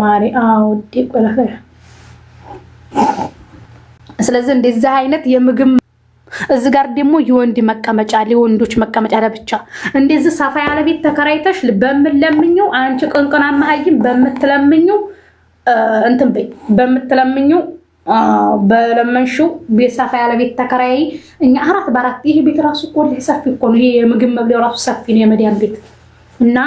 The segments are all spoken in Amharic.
ማሪ ዲቆላፈ ስለዚህ እንደዚህ አይነት የምግብ እዚህ ጋር ደግሞ የወንድ መቀመጫ ለወንዶች መቀመጫ ለብቻ እንደዚህ ሰፋ ያለ ቤት ተከራይተሽ በመለምኙ አንቺ ቅንቅናማ አይም በመትለምኙ እንትን በይ በመትለምኙ በለመንሹ ቤት ሰፋ ያለ ቤት ተከራይ እኛ አራት በአራት ይሄ ቤት ራሱ ቆል ሰፊ እኮ ነው። ይሄ የምግብ መብለው ራሱ ሰፊ ነው የመዲያን ቤት እና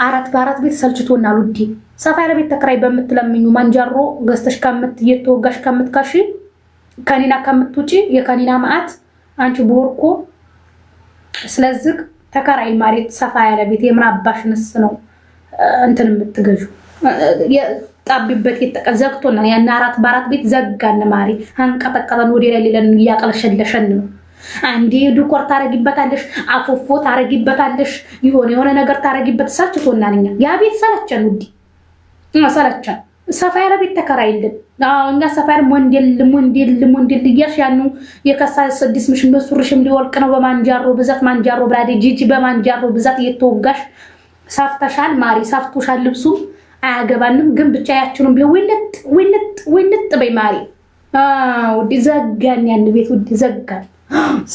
አራት በአራት ቤት ሰልችቶናል ውዴ። ሰፋ ያለ ቤት ተከራይ በመትለምኙ ማንጃሮ ገዝተሽ የተወጋሽ ከምትካሽ ከኒና ከምትውጪ የከኒና ማአት አንቺ ቦርኮ ስለዚህ ተከራይ ማለት ሰፋ ያለ ቤት የምናባሽንስ ነው እንትን የምትገዡ የጣቢበት የተቀዘቅቶና ያና አራት በአራት ቤት ዘጋን ማሪ አንቀጠቀጠን ወደ ላይ ሌለን ያቀለሸለሸን ነው። አንዴ ዱኮር ታረጊበታለሽ አፎፎ ታረጊበታለሽ የሆነ ነገር ታረጊበት ሰልችቶናልኛ ያ ቤት ሰለቸን ውዲ ሰለቸን። ሰፋ ያለ ቤት ተከራይልን እኛ ሰፋ ያለ ሞንዴል እያልሽ ያኑ የከሳ 6 ምሽም በሱርሽም ሊወልቅ ነው በማንጃሮ ብዛት ማንጃሮ ብራዴ ጂጂ በማንጃሮ ብዛት የተወጋሽ ሳፍተሻል ማሪ ሳፍቶሻል ልብሱ አያገባንም ግን ብቻ ያችሁን ቢወልጥ በይ ማሪ ውዲ ዘጋን ያን ቤት ውዲ ዘጋን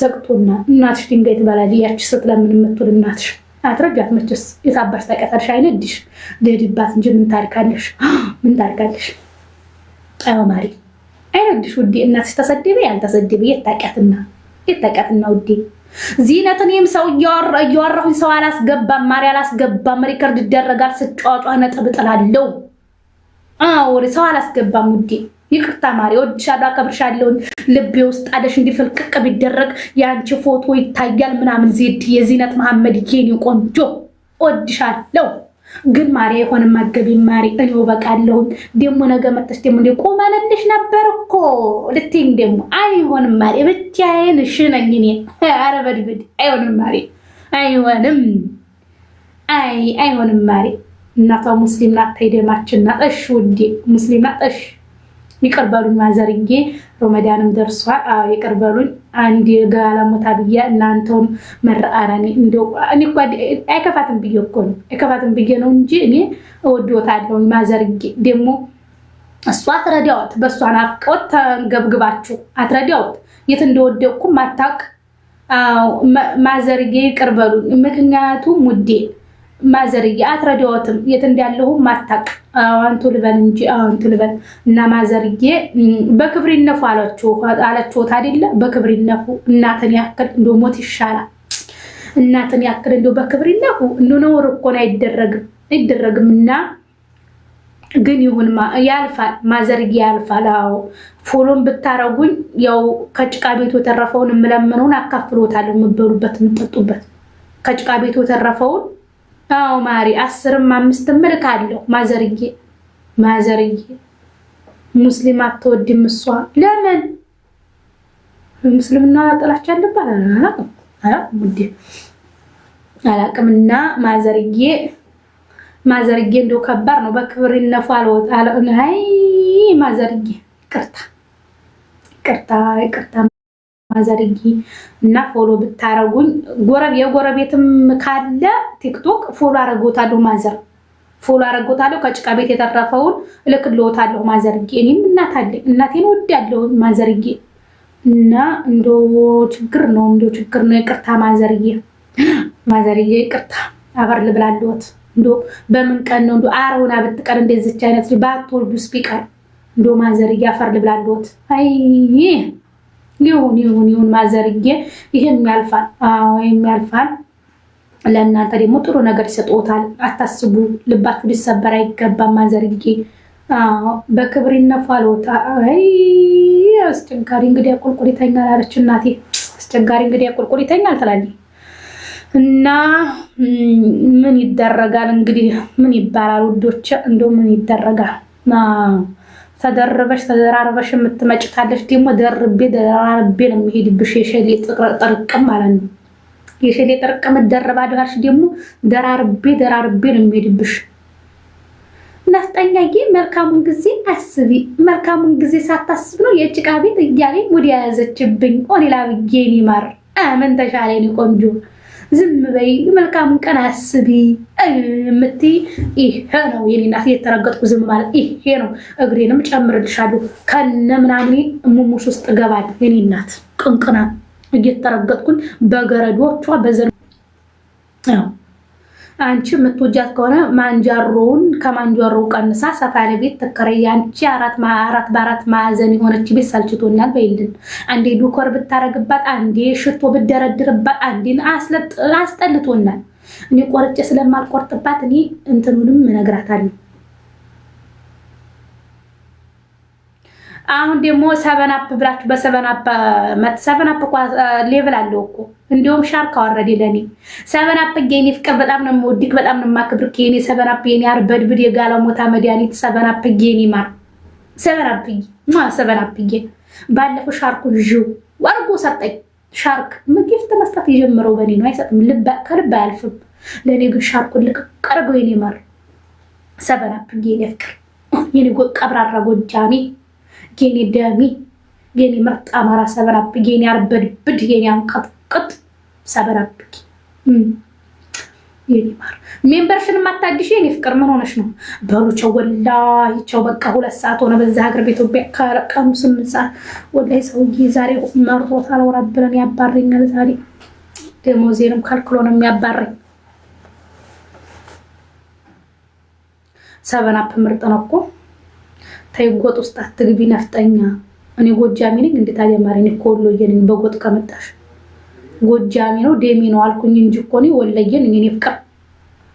ሰቅቶና እናትሽ ድንጋይ ትበላለች ያቺ ስትለምን የምትውል እናትሽ አትረጃት መችስ የታባሽ ታቀታሽ አይነድሽ ለዲባት እንጂ ምን ታርካለሽ አዎ ማሪ አይነድሽ ውዲ እናትሽ ተሰደበ ያልተሰደበ የታቀትና ውዲ ዚነትንም ሰው እያወራሁኝ ሰው አላስገባም ማሪ አላስገባም ሪከርድ ይደረጋል ስጫጫ ነጥብ ጥላለው ሰው አላስገባም ውዲ ይቅርታ ማሪ ወድሻለሁ አከብርሻለሁ ልቤ ውስጥ አደሽ እንዲፈልቅቅ ቢደረግ ያንቺ ፎቶ ይታያል ምናምን ዜድ የዚነት መሐመድ የኔ ቆንጆ ወድሻለሁ ግን ማሪ አይሆንም ማገቢ ማሪ እኔው በቃለሁ ደሞ ነገ መጥተሽ ደሞ እንደ ቆማለልሽ ነበር እኮ ልትይኝ ደሞ አይሆንም ማሪ ብቻዬን እሺ ነኝ እኔ ኧረ በድብድ አይሆንም ማሪ አይሆንም ማሪ እናቷ ሙስሊም ናት ታይደማችን ናት እሺ ውዴ ሙስሊም ናት እሺ ይቀርባሉኝ ማዘርዬ ረመዳንም ደርሷል ይቀርባሉኝ አንድ ጋላሞታ ብያ እናንተው መራአራኒ እንደው እኔ እኮ አይከፋትም ብዬ እኮ ነው አይከፋትም ብዬ ነው እንጂ እኔ እወዶታለሁ ማዘርዬ ደሞ እሷ አትረዳውት በሷን አፍቆት ተንገብግባችሁ አትረዳውት የት እንደወደቅኩ ማታቅ ማዘርዬ ይቀርባሉኝ ምክንያቱም ውዴ ማዘርዬ አትረዳውትም የት እንዳለሁ ማታቅ አንቱ ልበል እንጂ አንቱ ልበል እና ማዘርዬ በክብሪነፉ አላችሁ አይደለ በክብሪነፉ እናትን ያክል እንደው ሞት ይሻላል እናትን ያክል እንደው በክብሪነፉ እንደው ነው ወርቆና አይደረግምና ግን ይሁንማ ያልፋል ማዘርዬ ያልፋል ፎሎም ብታረጉኝ ያው ከጭቃ ቤቱ ተረፈውን ምለምነውን አካፍሎታለሁ ምበሉበት ምጠጡበት ከጭቃ ቤቱ ተረፈውን ማሪ 10ም 5ም ልካለሁ ማዘርዬ ሙስሊም አትወድም እሷ ለምን ሙስሊምና ጥላቻ አለባት አላቅምና ማዘርዬ እንደው ከባድ ነው በክብር ይነፋል ወጣ አይ ማዘርዬ ይቅርታ ማዘርዬ እና ፎሎ ብታረጉኝ የጎረቤትም ካለ ቲክቶክ ፎሎ አረጋታለሁ ማዘር ፎሎ አረጋታለሁ ከጭቃ ቤት የተረፈውን እልክልዎታለሁ ማዘርዬ እኔም እናቴን ወዳለሁ ማዘርዬ እና እንደው ችግር ነው ይቅርታ ማዘርዬ ይቅርታ አበር ልብላለሁት እንደው በምን ቀን ነው እንደው አሮና ብትቀር እንደዚች አይነት ባትወልዱ ስፒከር እንደው ማዘርዬ አፈር ልብላለሁት አይ ይሁን ማዘርዬ ይሄም ያልፋል ያልፋል ለእናንተ ደግሞ ጥሩ ነገር ይሰጥዎታል አታስቡ ልባችሁ ሊሰበር አይገባም ማዘርዬ በክብር ይነፋል ወጣ አይ አስቸጋሪ እንግዲህ አቁልቁሊተኛ አለች እናቴ አስቸጋሪ እንግዲህ አቁልቁሊተኛ አልተላለኝ እና ምን ይደረጋል እንግዲህ ምን ይባላል ውዶች እንደው ምን ይደረጋል ተደራርበሽ የምትመጭታለሽ ደግሞ ደርቤ ነው የሚሄድብሽ የሸሌ ጥርቅም ማለት ነው የሸሌ ጥርቅም ደረባድሽ ደግሞ ደራርቤ ነው የሚሄድብሽ ነፍጠኛዬ መልካሙን ጊዜ አስቢ መልካሙን ጊዜ ሳታስብ ነው የጭቃ ቤት እያለኝ ሙድ ያዘችብኝ ኦኔላ ብዬ ይማር ምን ተሻለኝ ቆንጆ ዝም በይ መልካሙን ቀን አስቢ እምትይ ይሄ ነው የኔ እናት። የተረገጥኩ ዝም ማለት ይሄ ነው። እግሬንም ጨምርልሻለሁ ከነ ምናምን ሙሙሽ ውስጥ እገባለሁ የኔ እናት። ቅንቅና እየተረገጥኩኝ በገረዶቿ በዘን አንቺ የምትወጃት ከሆነ ማንጃሮውን ከማንጃሮው ቀንሳ ሰፋ ያለ ቤት ተከራይ። አንቺ አራት በአራት ማዕዘን የሆነች ቤት ሰልችቶኛል በይልን። አንዴ ዱኮር ብታረግባት፣ አንዴ ሽቶ ብደረድርባት፣ አንዴ አስጠልቶናል። እኔ ቆርጬ ስለማልቆርጥባት እኔ እንትኑንም እነግራታለሁ። አሁን ደግሞ ሰበናፕ ብላችሁ በሰበናፕ ሰበናፕ ሌቭል አለው እኮ እንዲሁም ሻርክ አወረደ ለኔ ሰበናፕ የኔ ፍቅር በጣም ነው የምወድቅ በጣም ነው የማከብርክ የኔ ሰበናፕ የኔ አርበድብድ የጋለሞታ መድኃኒት ሰበናፕ የኔ ማር ሰበናፕ ባለፈው ሻርኩ ዥው ወርጎ ሰጠኝ። ሻርክ ምግፍት መስጠት የጀመረው በኔ ነው። አይሰጥም ከልብ አያልፍም። ለኔ ግን ሻርኩ ልክ ቀርገው የኔ ማር ሰበናፕ የኔ ፍቅር የኔ ቀብራራ ጎጃሜ የኔ ደሚ የኔ ምርጥ አማራ ሰበናፕ የኔ አርበድብድ የኔ አንቀጥቅጥ ሰበናፕ የኔ ማር ሜምበርሽን ማታድሽ የኔ ፍቅር ምን ሆነሽ ነው? በሉቸው ወላሂ ቸው በቃ 2 ሰዓት ሆነ በዛ ሀገር በኢትዮጵያ ከቀኑ 8 ሰዓት ወላሂ ሰውዬ ዛሬ መሮት አልወራብለን ያባረኛል። ዛሬ ደሞዜንም ከልክሎ ነው የሚያባረኝ። ሰበናፕ ምርጥ ነው እኮ ተይጎጥ ውስጥ አትግቢ ነፍጠኛ። እኔ ጎጃሚ ነኝ እንዴ ታዲያ ማረኝ እኮ ወሎዬ ነኝ። በጎጥ ከመጣሽ ጎጃሚ ነው ደሚ ነው አልኩኝ እንጂ እኮ እኔ ወሎዬ ነኝ። እኔ ፍቅር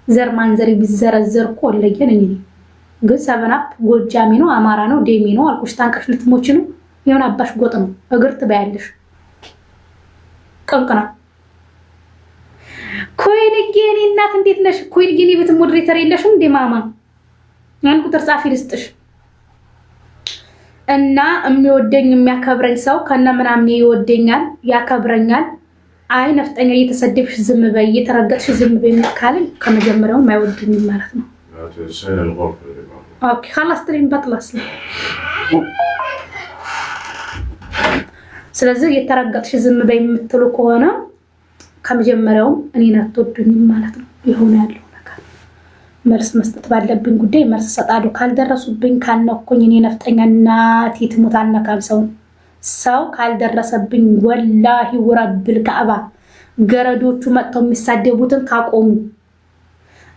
ዘር ማንዘር ቢዘረዘር እኮ ወሎዬ ነኝ። ግን ሰበናፕ ጎጃሚ ነው አማራ ነው ደሚ ነው አልኩሽ። ታንቀሽ ልትሞች ነው የሆነ አባሽ ጎጥ ነው እግር ትበያለሽ። ቀንቀና ኮይልጌኒ እናት እንዴት ነሽ? ኮይልጌኒ ቤት ሞዴሬተር የለሽም እንዴ ማማ? አንድ ቁጥር ጻፊ ልስጥሽ እና የሚወደኝ የሚያከብረኝ ሰው ከነ ምናምን ይወደኛል ያከብረኛል። አይ ነፍጠኛ እየተሰደብሽ ዝም በይ እየተረገጥሽ ዝም በይ ካለኝ ከመጀመሪያውም አይወደኝም ማለት ነው። ኦኬ خلاص ትሪም በጥላስ ነው። ስለዚህ እየተረገጥሽ ዝም በይ የምትሉ ከሆነ ከመጀመሪያውም እኔን አትወዱኝም ማለት ነው። ይሆነ ያለው መልስ መስጠት ባለብኝ ጉዳይ መልስ ሰጣለሁ። ካልደረሱብኝ ካልነኩኝ እኔ ነፍጠኛ እናቴ ትሙት አልነካም። ሰው ካልደረሰብኝ ወላሂ ወረብል ከአባ ገረዶቹ መጥተው የሚሳደቡትን ካቆሙ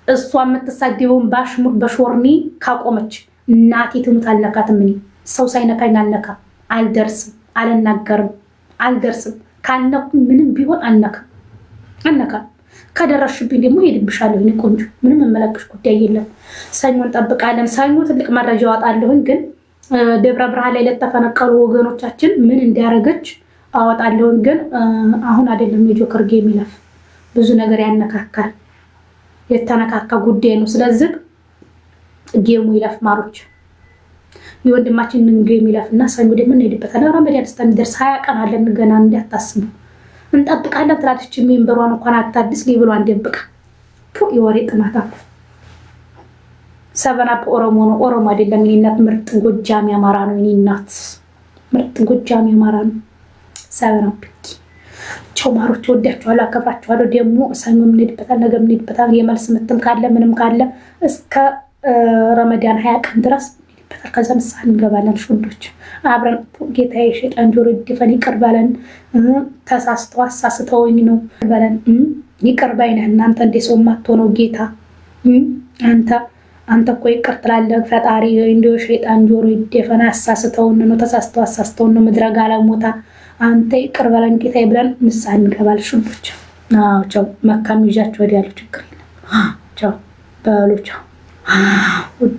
እሷ የምትሳደቡን ባሽሙር በሾርኒ ካቆመች እናቴ ትሙት አልነካትም። እኔ ሰው ሳይነካኝ አልነካም፣ አልደርስም፣ አልናገርም፣ አልደርስም። ካልነኩኝ ምንም ቢሆን አልነካም። ከደረሽብኝ ደግሞ ሄድብሻለሁ። እኔ ቆንጆ ምንም መመለክሽ ጉዳይ የለም። ሰኞን እንጠብቃለን። ሰኞ ትልቅ መረጃ አወጣለሁኝ። ግን ደብረ ብርሃን ላይ ለተፈነቀሉ ወገኖቻችን ምን እንዲያረገች አወጣለሁኝ። ግን አሁን አይደለም የጆከር ጌም ይለፍ ብዙ ነገር ያነካካል። የተነካካ ጉዳይ ነው። ስለዚህ ጌሙ ይለፍ ማሮች የወንድማችንን ጌም ይለፍና ሰኞ ደግሞ እንሄድበታለን። ረመዳን እስከሚደርስ 20 ቀን አለን ገና እንዲያታስቡ እንጠብቃለን። ትራዲሽ ሜምበሯን እንኳን አታድስ ሊብሉ አንደብቃ የወሬ ጥማታ ሰበናፕ ኦሮሞ ነው ኦሮሞ አይደለም። እኔ እናት ምርጥ ጎጃሚ አማራ ነው። እኔ እናት ምርጥ ጎጃሚ አማራ ነው። ሰበናፕ ቸው ማሮች ወዳችኋለሁ፣ አከብራችኋለሁ። ደግሞ ሰኞ እንሄድበታለን፣ ነገ እንሄድበታለን። የመልስ ምትም ካለ ምንም ካለ እስከ ረመዳን 20 ቀን ድረስ ከዛ ንስሐ እንገባለን። ሹዶች አብረን ጌታዬ ሸይጣን ጆሮ ይድፈን ይቅር በለን። ተሳስተው አሳስተውኝ ነው በለን። ይቅር ባይ ነህ እናንተ እንደ ሰው ማትሆነው ጌታ አንተ እኮ ይቅር ትላለህ ፈጣሪ። እንደው ሸይጣን ጆሮ ይድፈን አሳስተውን ነው ተሳስተውን ነው ምድረ ጋለሞታ አንተ ይቅር በለን ጌታዬ ብለን ንስሐ እንገባለን። ሹዶች ቻው። መካም ይዣችሁ ወዲያለው ችግር የለም። ቻው በሉ ቻው።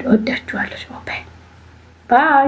ወዳችኋለሁ። ባይ